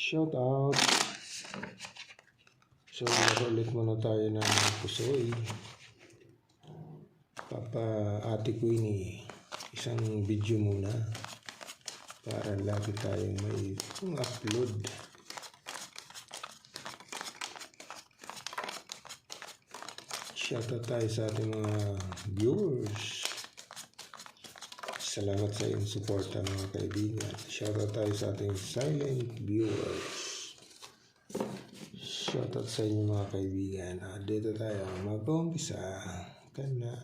Shout out. So, ulit muna tayo ng pusoy. Ate Queenie, isang video muna para lagi tayong may upload. Shout out tayo sa ating mga viewers. Salamat sa iyong suporta mga kaibigan. Shoutout tayo sa ating silent viewers. Shoutout sa inyo mga kaibigan. Dito tayo mag-umpisa. Kana.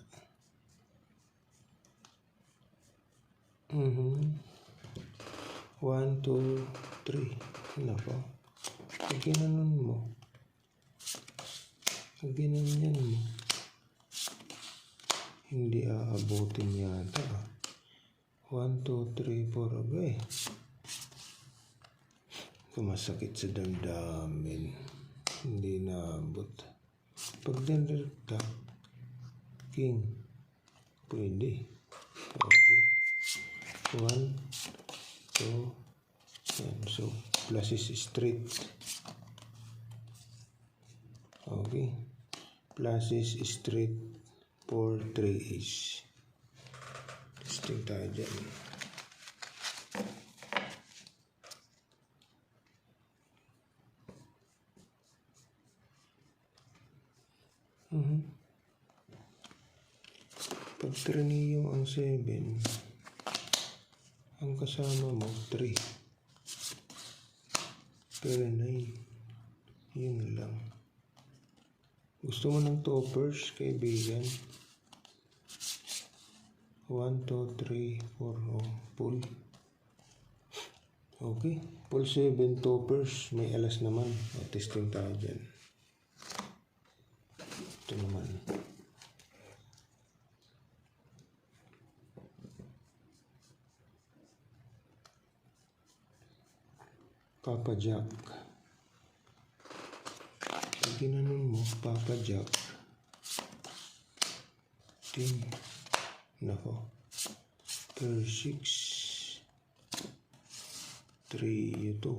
1, 2, 3. Nako. Pag ginanon mo. Pag ginanyan mo. Hindi aabutin yata. 1, 2, 3, 4, okay. Kumasakit sa damdamin. Hindi naabot. Pag direkta, king. Pwede. Okay. 1, 2, yan. So, plus is straight. Okay. Plus is straight. 4, 3 is. Testing tayo dyan. Pag trineo ang 7, ang kasama mo 3. Pero 9. Yun lang. Gusto mo ng toppers, kaibigan? 1, 2, 3, 4, pull. Okay. Pull 7 toppers. May alas naman. Testing tayo dyan. Ito naman. Papa Jack. Pag ginanon mo, Papa Jack. 10. Nako. 6. 3 ito.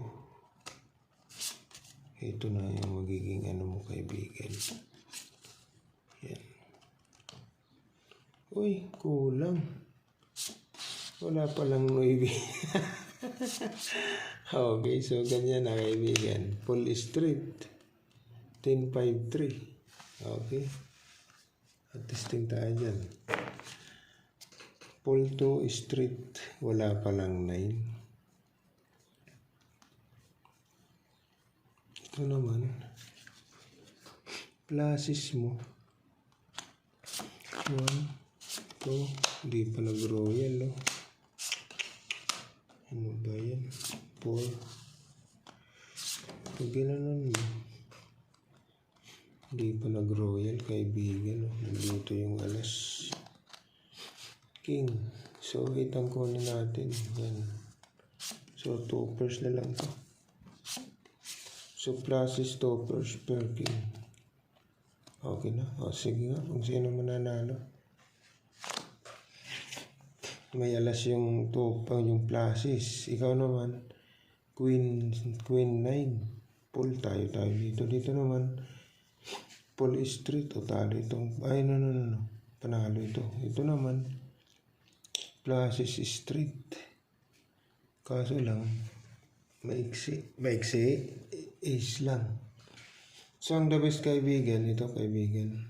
Ito na yung magiging ano mo kaibigan. Yan. Uy, kulang. Wala palang 9. Okay, so ganyan na kaibigan. Full straight. 10, 5, 3. Okay. At testing tayo dyan. Pull 2 straight, wala palang 9. Ito naman, pluses mo. 1, 2, hindi pa nag-royal, no? Ano ba yan? 4. Pag ginanon mo, hindi pa nag-royal, kaibigan, no? Nandito yung alas. King. So, itang kunin natin. Yan. So, toppers na lang to. So, pluses toppers per king. Okay na. O, sige nga. Kung sino mananalo. May alas yung top, yung pluses. Ikaw naman, queen 9. Pull tayo dito. Dito naman, pull straight. O, talo itong, ay, no. Panalo ito. Ito naman, pluses straight. Kaso lang, maiksi is lang. So, ang the best kaibigan, ito kaibigan.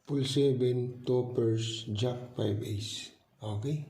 Pull 7, toppers, jack 5 ace. Okay?